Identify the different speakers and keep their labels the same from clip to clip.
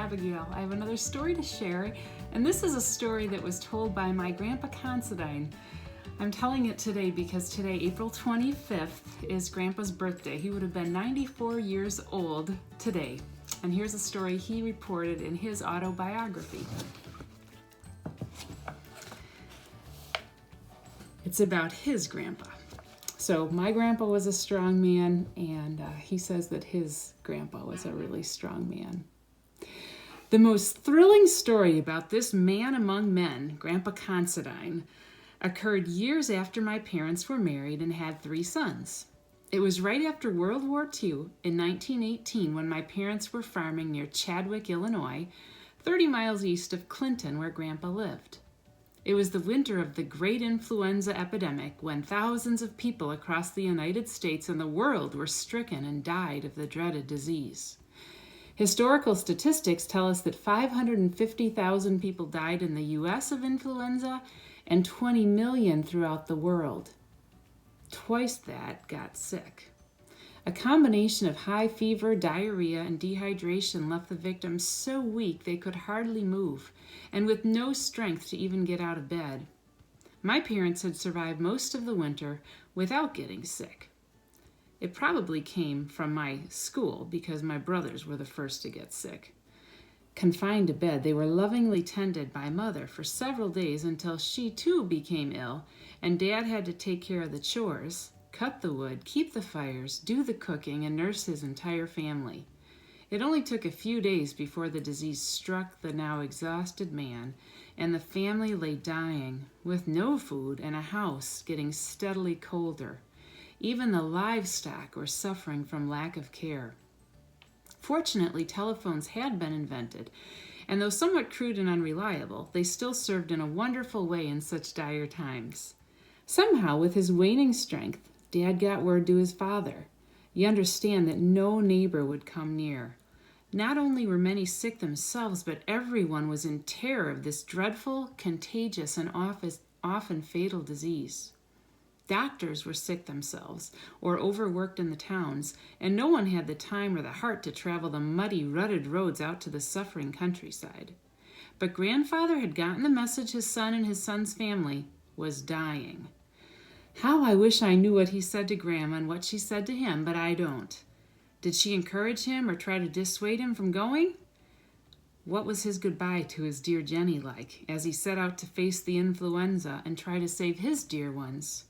Speaker 1: Abigail. I have another story to share, and this is a story that was told by my grandpa Considine. I'm telling it today because today, April 25th, is Grandpa's birthday. He would have been 94 years old today. And here's a story he reported in his autobiography. It's about his grandpa. So my grandpa was a strong man, and he says that his grandpa was a really strong man. The most thrilling story about this man among men, Grandpa Considine, occurred years after my parents were married and had 3 sons. It was right after World War II in 1918 when my parents were farming near Chadwick, Illinois, 30 miles east of Clinton, where Grandpa lived. It was the winter of the great influenza epidemic when thousands of people across the United States and the world were stricken and died of the dreaded disease. Historical statistics tell us that 550,000 people died in the U.S. of influenza and 20 million throughout the world. Twice that got sick. A combination of high fever, diarrhea, and dehydration left the victims so weak they could hardly move, and with no strength to even get out of bed. My parents had survived most of the winter without getting sick. It probably came from my school because my brothers were the first to get sick. Confined to bed, they were lovingly tended by Mother for several days until she too became ill, and Dad had to take care of the chores, cut the wood, keep the fires, do the cooking, and nurse his entire family. It only took a few days before the disease struck the now exhausted man, and the family lay dying, with no food and a house getting steadily colder. Even the livestock were suffering from lack of care. Fortunately, telephones had been invented, and though somewhat crude and unreliable, they still served in a wonderful way in such dire times. Somehow, with his waning strength, Dad got word to his father. You understand that no neighbor would come near. Not only were many sick themselves, but everyone was in terror of this dreadful, contagious, and often fatal disease. Doctors were sick themselves or overworked in the towns, and no one had the time or the heart to travel the muddy, rutted roads out to the suffering countryside. But Grandfather had gotten the message his son and his son's family was dying. How I wish I knew what he said to Grandma and what she said to him, but I don't. Did she encourage him or try to dissuade him from going? What was his goodbye to his dear Jenny like as he set out to face the influenza and try to save his dear ones?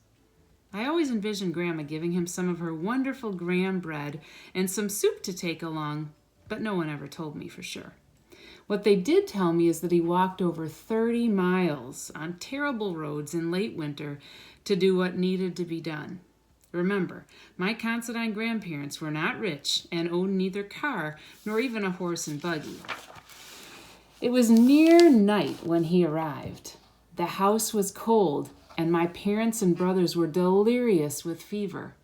Speaker 1: I always envisioned Grandma giving him some of her wonderful graham bread and some soup to take along, but no one ever told me for sure. What they did tell me is that he walked over 30 miles on terrible roads in late winter to do what needed to be done. Remember, my Considine grandparents were not rich and owned neither car nor even a horse and buggy. It was near night when he arrived. The house was cold, and my parents and brothers were delirious with fever.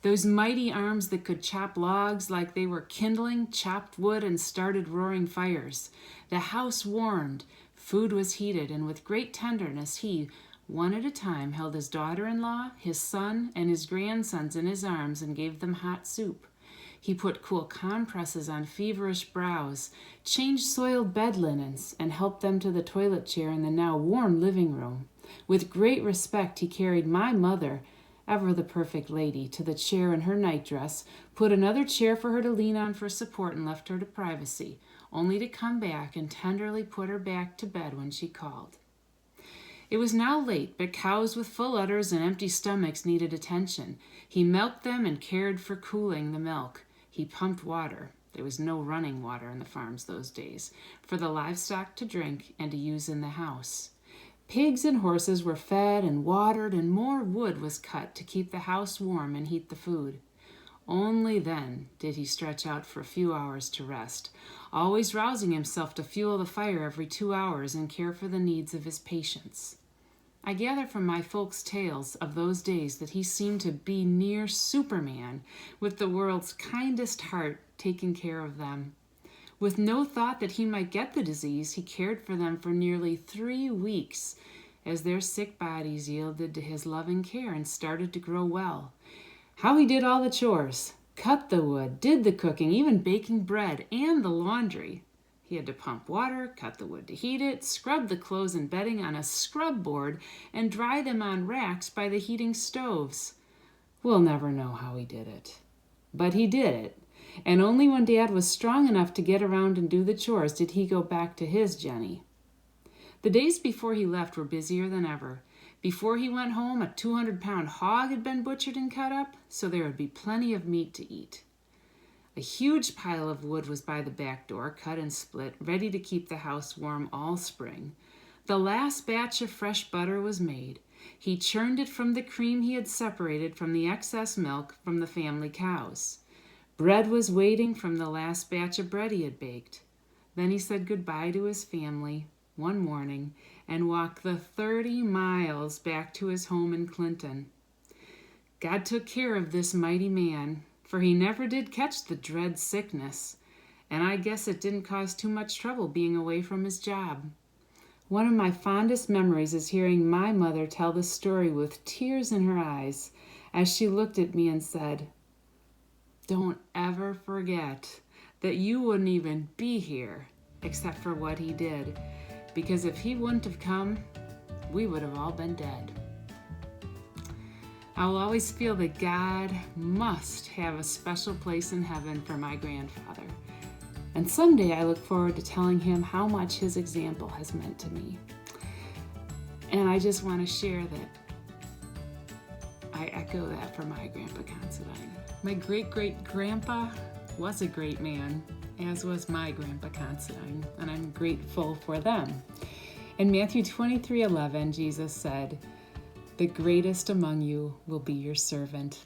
Speaker 1: Those mighty arms that could chop logs like they were kindling, chopped wood and started roaring fires. The house warmed, food was heated, and with great tenderness he, one at a time, held his daughter-in-law, his son, and his grandsons in his arms and gave them hot soup. He put cool compresses on feverish brows, changed soiled bed linens, and helped them to the toilet chair in the now warm living room. With great respect, he carried my mother, ever the perfect lady, to the chair in her nightdress, put another chair for her to lean on for support, and left her to privacy, only to come back and tenderly put her back to bed when she called. It was now late, but cows with full udders and empty stomachs needed attention. He milked them and cared for cooling the milk. He pumped water. There was no running water in the farms those days, for the livestock to drink and to use in the house. Pigs and horses were fed and watered, and more wood was cut to keep the house warm and heat the food. Only then did he stretch out for a few hours to rest, always rousing himself to fuel the fire every 2 hours and care for the needs of his patients. I gather from my folks' tales of those days that he seemed to be near Superman, with the world's kindest heart taking care of them. With no thought that he might get the disease, he cared for them for nearly 3 weeks as their sick bodies yielded to his loving care and started to grow well. How he did all the chores, cut the wood, did the cooking, even baking bread and the laundry. He had to pump water, cut the wood to heat it, scrub the clothes and bedding on a scrub board, and dry them on racks by the heating stoves. We'll never know how he did it. But he did it, and only when Dad was strong enough to get around and do the chores did he go back to his Jenny. The days before he left were busier than ever. Before he went home, a 200-pound hog had been butchered and cut up, so there would be plenty of meat to eat. A huge pile of wood was by the back door, cut and split, ready to keep the house warm all spring. The last batch of fresh butter was made. He churned it from the cream he had separated from the excess milk from the family cows. Bread was waiting from the last batch of bread he had baked. Then he said goodbye to his family one morning and walked the 30 miles back to his home in Clinton. God took care of this mighty man, for he never did catch the dread sickness, and I guess it didn't cause too much trouble being away from his job. One of my fondest memories is hearing my mother tell the story with tears in her eyes as she looked at me and said, "Don't ever forget that you wouldn't even be here except for what he did, because if he wouldn't have come, we would have all been dead." I will always feel that God must have a special place in heaven for my grandfather. And someday I look forward to telling him how much his example has meant to me. And I just want to share that I echo that for my Grandpa Considine. My great-great-grandpa was a great man, as was my Grandpa Considine, and I'm grateful for them. In Matthew 23:11, Jesus said, "The greatest among you will be your servant."